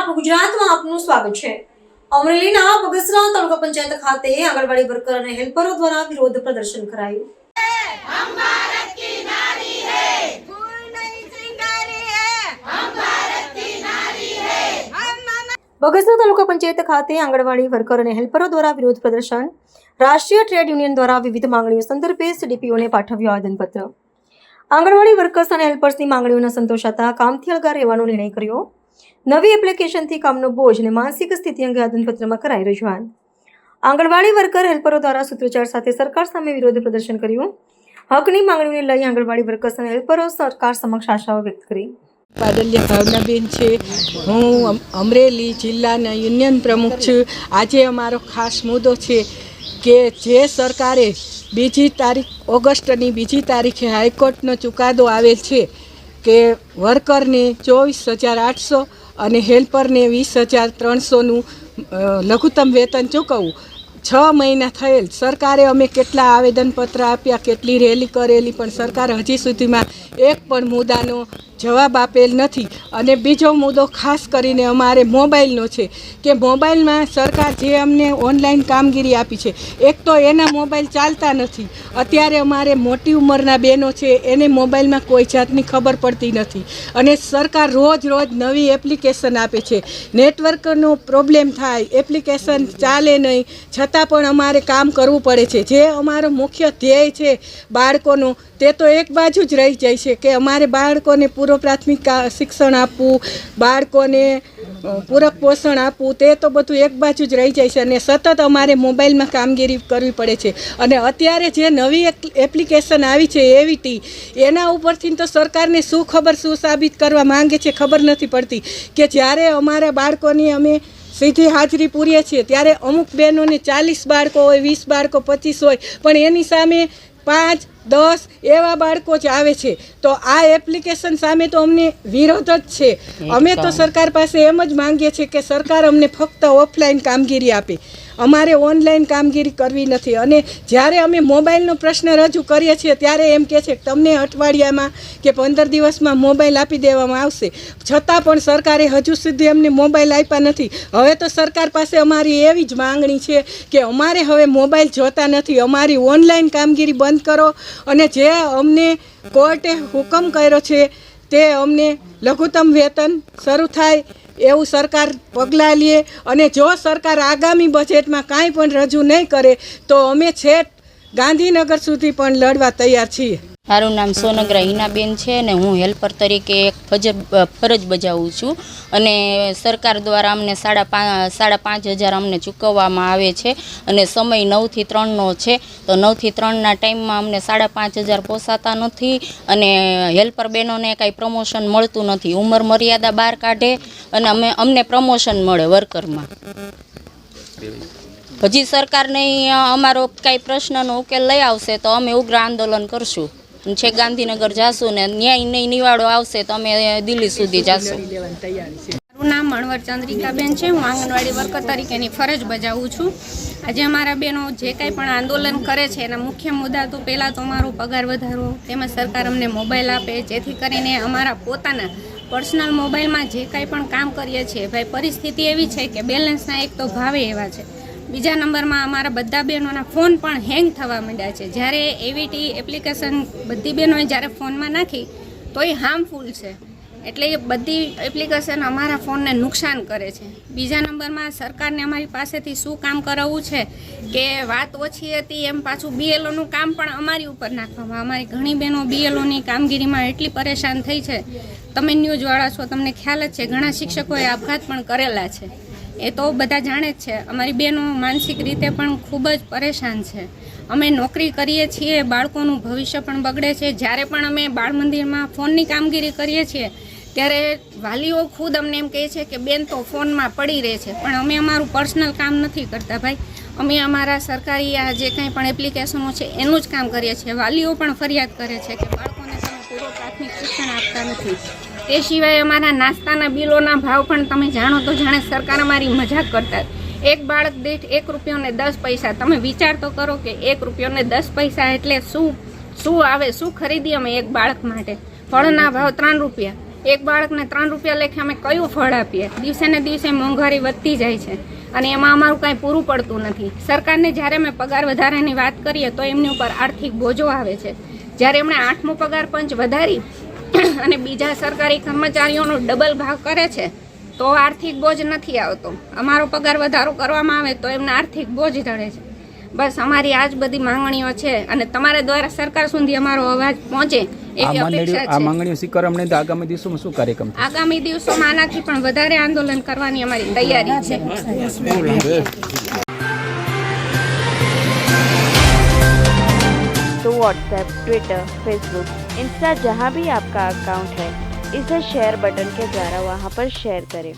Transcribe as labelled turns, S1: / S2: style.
S1: આપણું ગુજરાતમાં આપનું સ્વાગત છે। અમરેલીના બગસરા તાલુકા પંચાયત ખાતે આંગણવાડી વર્કર અને હેલ્પરો દ્વારા વિરોધ પ્રદર્શન કરાયું।
S2: हम भारत की नारी है, फूल नहीं सिंगारी है, हम भारत की नारी है,
S1: બગસરા તાલુકા પંચાયત ખાતે આંગણવાડી વર્કર અને હેલ્પરો દ્વારા વિરોધ પ્રદર્શન। રાષ્ટ્રીય ટ્રેડ યુનિયન દ્વારા વિવિધ માંગણીઓ સંદર્ભે ડીપીઓને પાઠવ્યું આવેદનપત્ર। આંગણવાડી વર્કર્સ અને હેલ્પર્સની માંગણીઓને સંતોષાતા કામથી અલગા રહેવાનો નિર્ણય કર્યો। નવી એપ્લિકેશનથી કામનો બોજ અને માનસિક સ્થિતિ અંગે આવેદનપત્રમાં કરાઈ રજૂઆત। આંગણવાડી વર્કર હેલ્પરો દ્વારા સૂત્રોચ્ચાર સાથે સરકાર સામે વિરોધ પ્રદર્શન કર્યું। હકની માંગણીઓને લઈ આંગણવાડી વર્કર્સ અને હેલ્પરો સરકાર સમક્ષ આશાઓ વ્યક્ત કરી।
S3: બાદલિયા ભાવનાબેન છે, હું અમરેલી જિલ્લાના યુનિયન પ્રમુખ છું। આજે અમારો ખાસ મુદ્દો છે કે જે સરકારે ઓગસ્ટની 2 તારીખે હાઈકોર્ટનો ચુકાદો આવેલ છે કે વર્કરને 24,800 અને હેલ્પરને 20,300નું લઘુત્તમ વેતન ચૂકવવું। 6 મહિના થયેલ, સરકારે અમે કેટલા આવેદનપત્ર આપ્યા, કેટલી રેલી કરેલી, પણ સરકાર હજી સુધીમાં એક પણ મુદ્દાનો જવાબ આપેલ નથી। અને બીજો મુદ્દો ખાસ કરીને અમારે મોબાઈલનો છે કે મોબાઈલમાં સરકાર જે અમને ઓનલાઈન કામગીરી આપી છે, એક તો એના મોબાઈલ ચાલતા નથી। અત્યારે અમારે મોટી ઉંમરના બહેનો છે એને મોબાઈલમાં કોઈ જાતની ખબર પડતી નથી અને સરકાર રોજ નવી એપ્લિકેશન આપે છે। નેટવર્કનો પ્રોબ્લેમ થાય, એપ્લિકેશન ચાલે નહીં, છતાં પણ અમારે કામ કરવું પડે છે। જે અમારો મુખ્ય ધ્યેય છે બાળકોનો, તે તો એક બાજુ જ રહી જાય છે કે અમારે બાળકોને પૂર્વ પ્રાથમિક શિક્ષણ આપવું, બાળકોને પૂરક પોષણ આપવું, તે તો બધું એક બાજુ જ રહી જાય છે અને સતત અમારે મોબાઈલમાં કામગીરી કરવી પડે છે। અને અત્યારે જે નવી એપ્લિકેશન આવી છે એવીટી, એના ઉપરથી તો સરકારને શું ખબર શું સાબિત કરવા માંગે છે ખબર નથી પડતી કે જ્યારે અમારા બાળકોની અમે સીધી હાજરી પૂરીએ છીએ ત્યારે અમુક બહેનોને 40 બાળકો હોય, 20 બાળકો, 25 હોય, પણ એની સામે 5, 10 એવા બાળકો જ આવે છે। તો આ એપ્લિકેશન સામે તો અમને વિરોધ જ છે। અમે તો સરકાર પાસે એમ જ માંગીએ છીએ કે સરકાર અમને ફક્ત ઓફલાઈન કામગીરી આપે, અમારે ઓનલાઈન કામગીરી કરવી નથી। અને જ્યારે અમે મોબાઈલનો પ્રશ્ન રજૂ કરીએ છીએ ત્યારે એમ કહે છે કે તમને અઠવાડિયામાં કે 15 દિવસમાં મોબાઈલ આપી દેવામાં આવશે, છતાં પણ સરકારે હજુ સુધી અમને મોબાઈલ આપ્યા નથી। હવે તો સરકાર પાસે અમારી એવી જ માંગણી છે કે અમારે હવે મોબાઈલ જોતા નથી, અમારી ઓનલાઈન કામગીરી બંધ કરો અને જે અમને કોર્ટે હુકમ કર્યો છે તે અમને લઘુત્તમ વેતન શરૂ થાય એવું સરકાર પગલાં લે। અને જો સરકાર આગામી બજેટમાં કાંઈ પણ રજૂ નહીં કરે તો અમે છેક ગાંધીનગર સુધી પણ લડવા તૈયાર છીએ।
S4: મારું નામ સોનગરા હિનાબેન છે અને હું હેલ્પર તરીકે એક ફરજ બજાવું છું અને સરકાર દ્વારા અમને 5,500 અમને ચૂકવવામાં આવે છે અને સમય 9 થી 3નો છે। તો 9 થી 3ના ટાઈમમાં અમને 5,500 પોસાતા નથી અને હેલ્પર બહેનોને કાંઈ પ્રમોશન મળતું નથી। ઉંમર મર્યાદા બહાર કાઢે અને અમને પ્રમોશન મળે વર્કરમાં। હજી સરકાર નહીં અમારો કાંઈ પ્રશ્નનો ઉકેલ લઈ આવશે તો અમે ઉગ્ર આંદોલન કરશું, છે ગાંધીનગર જાશું ને ન્યાય નહીં નિવાડો આવશે તો અમે દિલ્હી સુધી જાશું।
S5: મારું નામ મણવર ચંદ્રિકાબેન છે, હું આંગણવાડી વર્કર તરીકેની ફરજ બજાવું છું। આજે અમારા બહેનો જે કાંઈ પણ આંદોલન કરે છે એના મુખ્ય મુદ્દા તો પહેલાં તો અમારો પગાર વધારો, તેમજ સરકાર અમને મોબાઈલ આપે જેથી કરીને અમારા પોતાના પર્સનલ મોબાઈલમાં જે કાંઈ પણ કામ કરીએ છીએ, ભાઈ પરિસ્થિતિ એવી છે કે બેલેન્સના એક તો ભાવે એવા છે, બીજા નંબરમાં અમારા બધા બહેનોના ફોન પણ હેંગ થવા માંડ્યા છે। જ્યારે એવીટી એપ્લિકેશન બધી બહેનોએ જ્યારે ફોનમાં નાખી તો એ હાર્મફુલ છે, એટલે એ બધી એપ્લિકેશન અમારા ફોનને નુકસાન કરે છે। બીજા નંબરમાં સરકારને અમારી પાસેથી શું કામ કરાવવું છે કે વાત ઓછી હતી એમ પાછું બીએલઓનું કામ પણ અમારી ઉપર નાખવામાં। અમારી ઘણી બહેનો બીએલઓની કામગીરીમાં એટલી પરેશાન થઈ છે, તમે ન્યૂઝવાળા છો તમને ખ્યાલ જ છે, ઘણા શિક્ષકોએ આપઘાત પણ કરેલા છે, એ તો બધા જાણે જ છે। અમારી બહેનો માનસિક રીતે પણ ખૂબ જ પરેશાન છે। અમે નોકરી કરીએ છીએ, બાળકોનું ભવિષ્ય પણ બગડે છે। જ્યારે પણ અમે બાળ મંદિરમાં ફોનની કામગીરી કરીએ છીએ ત્યારે વાલીઓ ખુદ અમને એમ કહે છે કે બેન તો ફોનમાં પડી રહે છે, પણ અમે અમારું પર્સનલ કામ નથી કરતા ભાઈ, અમે અમારા સરકારી આ જે કંઈ પણ એપ્લિકેશનો છે એનું જ કામ કરીએ છીએ। વાલીઓ પણ ફરિયાદ કરે છે કે બાળકોને તમે પૂર્વ પ્રાથમિક શિક્ષણ આપતા નથી। તે સિવાય અમારા નાસ્તાના બિલોના ભાવ પણ તમે જાણો તો જાણે સરકાર અમારી મજાક કરતા। એક બાળક દીઠ ₹1.10, તમે વિચાર તો કરો કે ₹1.10 એટલે શું આવે, શું ખરીદી અમે એક બાળક માટે। ફળના ભાવ ₹3, એક બાળકને 3 રૂપિયા લેખે અમે કયું ફળ આપીએ? દિવસે ને દિવસે મોંઘવારી વધતી જાય છે અને એમાં અમારું કાંઈ પૂરું પડતું નથી. સરકારને જ્યારે અમે પગાર વધારાની વાત કરીએ તો એમની ઉપર આર્થિક બોજો આવે છે. જ્યારે એમણે 8મો પગાર પંચ વધારી અને બીજા સરકારી કર્મચારીઓનો ડબલ ભાગ કરે છે તો આર્થિક બોજ નથી આવતો. અમારો પગાર વધારો કરવામાં આવે તો એમને આર્થિક બોજ ધરે છે. બસ અમારી આ જ બધી માંગણીઓ છે અને તમારા દ્વારા સરકાર સુધી અમારો અવાજ પહોંચે એવી અપેક્ષા
S6: આ
S5: છે.
S6: માંગણીઓ સ્વીકારવા નહીં તો આગામી દિવસોમાં શું કાર્યક્રમ થશે?
S5: આગામી દિવસોમાં આનાથી પણ વધારે આંદોલન કરવાની અમારી તૈયારી છે.
S7: तो व्हाट्सएप, ट्विटर, फेसबुक, इंस्टा जहाँ भी आपका अकाउंट है इसे शेयर बटन के द्वारा वहाँ पर शेयर करें